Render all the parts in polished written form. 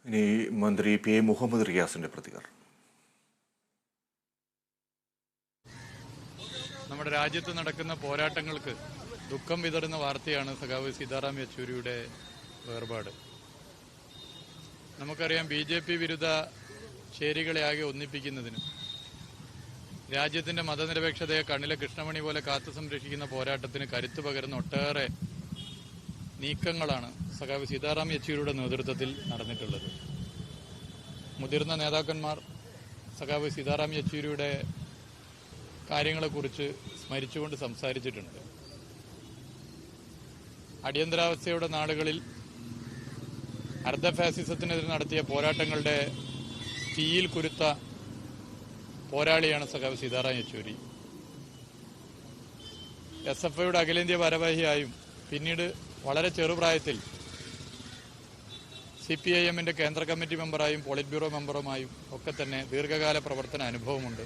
ഇനി മന്ത്രി P A Muhammad റിയാസിന്റെ പ്രതികരണം. നമ്മുടെ രാജ്യത്ത് നടക്കുന്ന പോരാട്ടങ്ങൾക്ക് ദുഃഖം വിതറുന്ന വാർത്തയാണ് സഖാവ് സീതാറാം യെച്ചൂരിയുടെ വേർപാട്. നമുക്കറിയാം, BJP വിരുദ്ധ ചേരികളെ ആകെ ഒന്നിപ്പിക്കുന്നതിനും രാജ്യത്തിന്റെ മതനിരപേക്ഷതയെ കണ്ണിലെ കൃഷ്ണമണി പോലെ കാത്തു സംരക്ഷിക്കുന്ന പോരാട്ടത്തിന് കരുത്തു പകരുന്ന ഒട്ടേറെ നീക്കങ്ങളാണ് സഖാവ് സീതാറാം യെച്ചൂരിയുടെ നേതൃത്വത്തിൽ നടന്നിട്ടുള്ളത്. മുതിർന്ന നേതാക്കന്മാർ സഖാവ് സീതാറാം യെച്ചൂരിയുടെ കാര്യങ്ങളെക്കുറിച്ച് സ്മരിച്ചുകൊണ്ട് സംസാരിച്ചിട്ടുണ്ട്. അടിയന്തരാവസ്ഥയുടെ നാളുകളിൽ അർദ്ധ ഫാസിസത്തിനെതിരെ നടത്തിയ പോരാട്ടങ്ങളുടെ തീയിൽ കുരുത്ത പോരാളിയാണ് സഖാവ് സീതാറാം യെച്ചൂരി. SFIയുടെ അഖിലേന്ത്യാ ഭാരവാഹിയായും പിന്നീട് വളരെ ചെറുപ്രായത്തിൽ CPIMന്റെ കേന്ദ്ര കമ്മിറ്റി മെമ്പറായും പോളിറ്റ് ബ്യൂറോ മെമ്പറുമായും ഒക്കെ തന്നെ ദീർഘകാല പ്രവർത്തന അനുഭവമുണ്ട്.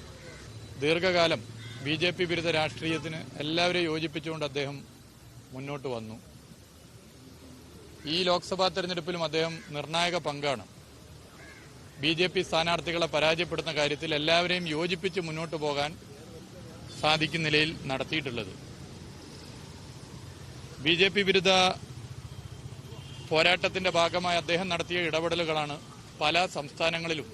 ദീർഘകാലം BJP വിരുദ്ധ രാഷ്ട്രീയത്തിന് എല്ലാവരെയും യോജിപ്പിച്ചുകൊണ്ട് അദ്ദേഹം മുന്നോട്ട് വന്നു. ഈ ലോക്സഭാ തെരഞ്ഞെടുപ്പിലും അദ്ദേഹം നിർണായക പങ്കാണ് BJP സ്ഥാനാർത്ഥികളെ പരാജയപ്പെടുന്ന കാര്യത്തിൽ എല്ലാവരെയും യോജിപ്പിച്ച് മുന്നോട്ട് പോകാൻ സാധിക്കുന്ന നിലയിൽ നടത്തിയിട്ടുള്ളത്. BJP വിരുദ്ധ പോരാട്ടത്തിന്റെ ഭാഗമായി അദ്ദേഹം നടത്തിയ ഇടപെടലുകളാണ് പല സംസ്ഥാനങ്ങളിലും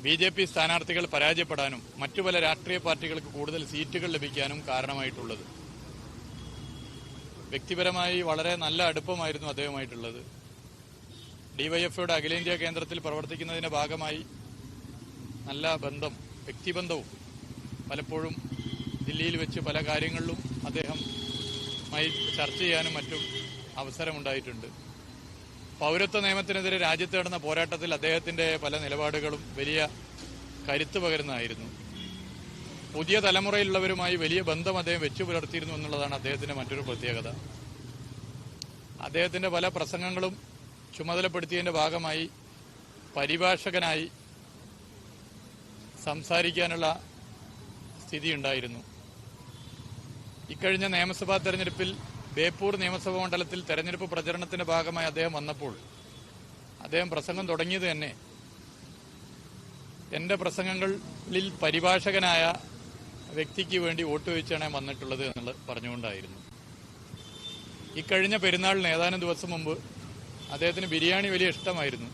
BJP സ്ഥാനാർത്ഥികൾ പരാജയപ്പെടാനും മറ്റു പല രാഷ്ട്രീയ പാർട്ടികൾക്ക് കൂടുതൽ സീറ്റുകൾ ലഭിക്കാനും കാരണമായിട്ടുള്ളത്. വ്യക്തിപരമായി വളരെ നല്ല അടുപ്പമായിരുന്നു അദ്ദേഹമായിട്ടുള്ളത്. DYFIയുടെ അഖിലേന്ത്യാ കേന്ദ്രത്തിൽ പ്രവർത്തിക്കുന്നതിന്റെ ഭാഗമായി നല്ല ബന്ധം, വ്യക്തിബന്ധവും പലപ്പോഴും ദില്ലിയിൽ വെച്ച് പല കാര്യങ്ങളിലും അദ്ദേഹവുമായി ചർച്ച ചെയ്യാനും മറ്റും അവസരമുണ്ടായിട്ടുണ്ട്. പൗരത്വ നിയമത്തിനെതിരെ രാജ്യത്ത് നടന്ന പോരാട്ടത്തിൽ അദ്ദേഹത്തിന്റെ പല നിലപാടുകളും വലിയ കരുത്ത് പകരുന്നതായിരുന്നു. പുതിയ തലമുറയിലുള്ളവരുമായി വലിയ ബന്ധം അദ്ദേഹം വെച്ചു പുലർത്തിയിരുന്നു എന്നുള്ളതാണ് അദ്ദേഹത്തിന്റെ മറ്റൊരു പ്രത്യേകത. അദ്ദേഹത്തിന്റെ പല പ്രസംഗങ്ങളും ചുമതലപ്പെടുത്തിയതിന്റെ ഭാഗമായി പരിഭാഷകനായി സംസാരിക്കാനുള്ള സ്ഥിതി ഉണ്ടായിരുന്നു. ഇക്കഴിഞ്ഞ നിയമസഭാ തെരഞ്ഞെടുപ്പിൽ ബേപ്പൂർ നിയമസഭാ മണ്ഡലത്തിൽ തെരഞ്ഞെടുപ്പ് പ്രചരണത്തിന്റെ ഭാഗമായി അദ്ദേഹം വന്നപ്പോൾ അദ്ദേഹം പ്രസംഗം തുടങ്ങിയത് തന്നെ എന്റെ പ്രസംഗങ്ങളിൽ പരിഭാഷകനായ വ്യക്തിക്ക് വേണ്ടി വോട്ട് ചോദിച്ചാണ് വന്നിട്ടുള്ളത് എന്നുള്ളത് പറഞ്ഞുകൊണ്ടായിരുന്നു. ഇക്കഴിഞ്ഞ പെരുന്നാളിന് ഏതാനും ദിവസം മുമ്പ് അദ്ദേഹത്തിന് ബിരിയാണി വലിയ ഇഷ്ടമായിരുന്നു.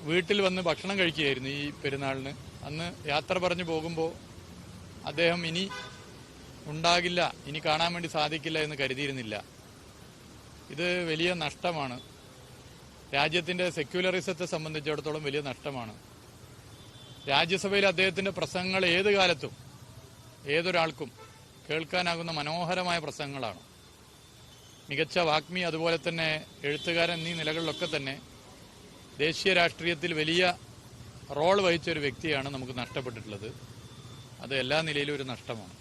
വീട്ടിൽ വന്ന് ഭക്ഷണം കഴിക്കുകയായിരുന്നു ഈ പെരുന്നാളിന്. അന്ന് യാത്ര പറഞ്ഞു പോകുമ്പോൾ അദ്ദേഹം ഇനി ഉണ്ടാകില്ല, ഇനി കാണാൻ വേണ്ടി സാധിക്കില്ല എന്ന് കരുതിയിരുന്നില്ല. ഇത് വലിയ നഷ്ടമാണ്. രാജ്യത്തിന്റെ സെക്യുലറിസത്തെ സംബന്ധിച്ചിടത്തോളം വലിയ നഷ്ടമാണ്. രാജ്യസഭയിൽ അദ്ദേഹത്തിന്റെ പ്രസംഗങ്ങൾ ഏത് കാലത്തും ഏതൊരാൾക്കും കേൾക്കാനാകുന്ന മനോഹരമായ പ്രസംഗങ്ങളാണ്. മികച്ച വാഗ്മി, അതുപോലെ തന്നെ എഴുത്തുകാരൻ എന്നീ നിലകളിലൊക്കെ തന്നെ ദേശീയ രാഷ്ട്രീയത്തിൽ വലിയ റോൾ വഹിച്ച ഒരു വ്യക്തിയാണ് നമുക്ക് നഷ്ടപ്പെട്ടിട്ടുള്ളത്. അത് എല്ലാ നിലയിലും ഒരു നഷ്ടമാണ്.